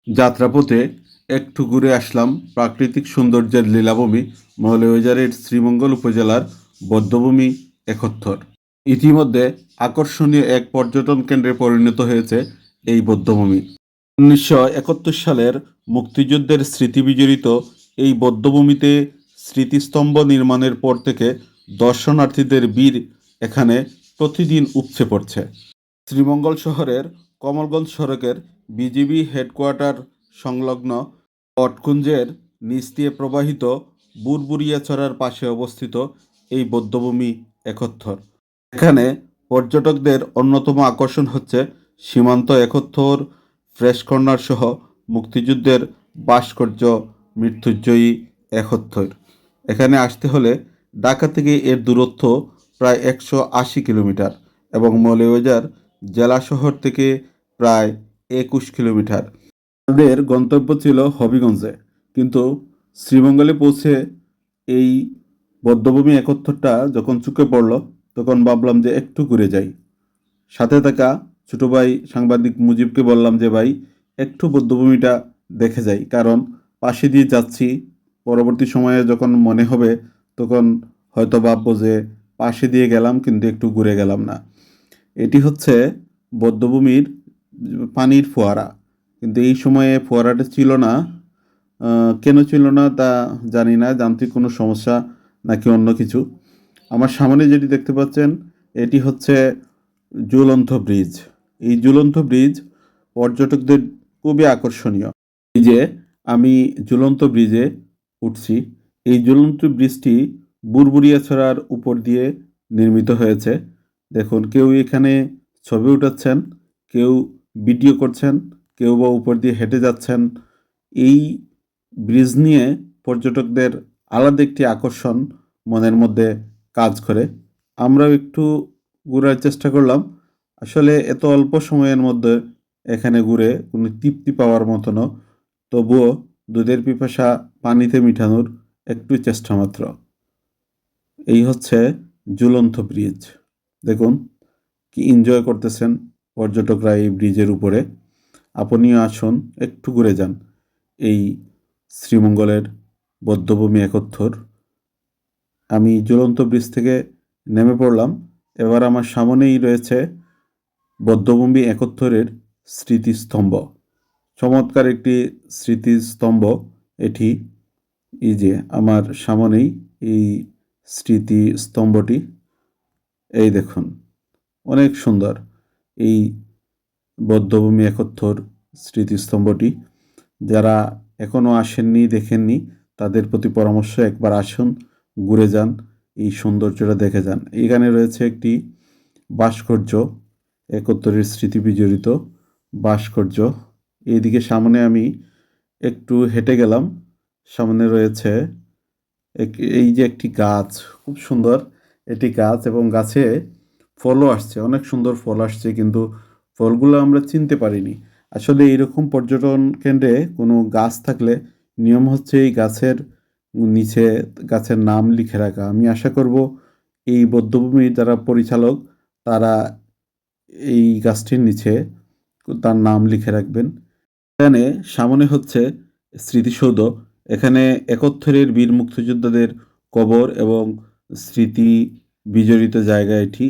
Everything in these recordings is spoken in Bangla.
যাত্রাপথে একটু ঘুরে আসলাম প্রাকৃতিক সৌন্দর্যের লীলাভূমি মৌলভীবাজারের শ্রীমঙ্গল উপজেলার বধ্যভূমি একত্থর। ইতিমধ্যে আকর্ষণীয় এক পর্যটন কেন্দ্রে পরিণত হয়েছে এই বধ্যভূমি। 1971 সালের মুক্তিযুদ্ধের স্মৃতিবিজড়িত এই বধ্যভূমিতে স্মৃতিস্তম্ভ নির্মাণের পর থেকে দর্শনার্থীদের ভিড় এখানে প্রতিদিন উপচে পড়ছে। শ্রীমঙ্গল শহরের কমলগঞ্জ সড়কের বিজিবি হেডকোয়ার্টার সংলগ্ন বটকুঞ্জের নিচ দিয়ে প্রবাহিত বুরবুরিয়াছড়ার পাশে অবস্থিত এই বধ্যভূমি একত্থর। এখানে পর্যটকদের অন্যতম আকর্ষণ হচ্ছে সীমান্ত একত্থর, ফ্রেশ কর্নার সহ মুক্তিযুদ্ধের ভাস্কর্য মৃত্যুঞ্জয়ী একত্থর। এখানে আসতে হলে ঢাকা থেকে এর দূরত্ব প্রায় 180 কিলোমিটার এবং মৌলভীবাজার জেলা শহর থেকে প্রায় 21 কিলোমিটার। আমাদের গন্তব্য ছিল হবিগঞ্জে, কিন্তু শ্রীমঙ্গলে পৌঁছে এই বধ্যভূমি একত্থরটা যখন চোখে পড়ল তখন ভাবলাম যে একটু ঘুরে যাই। সাথে থাকা ছোটো ভাই সাংবাদিক মুজিবকে বললাম যে ভাই একটু বধ্যভূমিটা দেখে যাই, কারণ পাশে দিয়ে যাচ্ছি, পরবর্তী সময়ে যখন মনে হবে তখন হয়তো ভাববো যে পাশে দিয়ে গেলাম কিন্তু একটু ঘুরে গেলাম না। এটি হচ্ছে বধ্যভূমির পানির ফোয়ারা, কিন্তু এই সময়ে ফোয়ারাটা ছিল না। কেন ছিল না তা জানি না, যান্ত্রিক কোনো সমস্যা নাকি অন্য কিছু। আমার সামনে যেটি দেখতে পাচ্ছেন এটি হচ্ছে ঝুলন্ত ব্রিজ। এই ঝুলন্ত ব্রিজ পর্যটকদের খুবই আকর্ষণীয়। এই যে আমি ঝুলন্ত ব্রিজে উঠছি, এই ঝুলন্ত ব্রিজটি বুরবুরিয়াছড়ার উপর দিয়ে নির্মিত হয়েছে। দেখুন, কেউ এখানে ছবি উঠাচ্ছেন, কেউ ভিডিও করছেন, কেউ বা উপর দিয়ে হেঁটে যাচ্ছেন। এই ব্রিজ নিয়ে পর্যটকদের আলাদা একটি আকর্ষণ মনের মধ্যে কাজ করে। আমরাও একটু ঘোরার চেষ্টা করলাম। আসলে এত অল্প সময়ের মধ্যে এখানে ঘুরে কোনো তৃপ্তি পাওয়ার মতো না, তবুও দুধের পিপাসা পানিতে মিঠানোর একটু চেষ্টা মাত্র। এই হচ্ছে ঝুলন্ত ব্রিজ। দেখুন কি এনজয় করতেছেন পর্যটকরা এই ব্রিজের উপরে। আপনিও আসুন, একটু ঘুরে যান এই শ্রীমঙ্গলের বধ্যভূমি একত্থর। আমি ঝুলন্ত ব্রিজ থেকে নেমে পড়লাম। এবার আমার সামনেই রয়েছে বধ্যভূমি একত্থরের স্মৃতিস্তম্ভ। চমৎকার একটি স্মৃতিস্তম্ভ এটি। এই যে আমার সামনেই এই স্মৃতিস্তম্ভটি, এই দেখুন, অনেক সুন্দর এই বধ্যভূমি একত্থর স্মৃতিস্তম্ভটি। যারা এখনও আসেননি, দেখেননি, তাদের প্রতি পরামর্শ একবার আসুন, ঘুরে যান, এই সৌন্দর্যটা দেখে যান। এখানে রয়েছে একটি ভাস্কর্য, একত্তরের স্মৃতি বিজড়িত ভাস্কর্য। এইদিকে সামনে আমি একটু হেঁটে গেলাম, সামনে রয়েছে এই যে একটি গাছ, খুব সুন্দর এটি গাছ, এবং গাছে ফলও আসছে, অনেক সুন্দর ফল আসছে, কিন্তু ফলগুলো আমরা চিনতে পারিনি। আসলে এইরকম পর্যটন কেন্দ্রে কোনো গাছ থাকলে নিয়ম হচ্ছে এই গাছের নিচে গাছের নাম লিখে রাখা। আমি আশা করব এই বধ্যভূমির যারা পরিচালক তারা এই গাছটির নিচে তার নাম লিখে রাখবেন। এখানে সামনে হচ্ছে স্মৃতিসৌধ। এখানে একত্তরের বীর মুক্তিযোদ্ধাদের কবর এবং স্মৃতি বিজড়িত জায়গা এটি।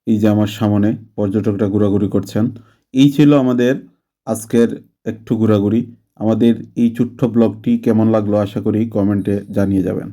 এই যে আমার সামনে পর্যটকরা ঘোরাঘুরি করছেন। এই ছিল আমাদের আজকের একটু ঘোরাঘুরি। আমাদের এই ছোট্ট ব্লগটি কেমন লাগলো আশা করি কমেন্টে জানিয়ে যাবেন।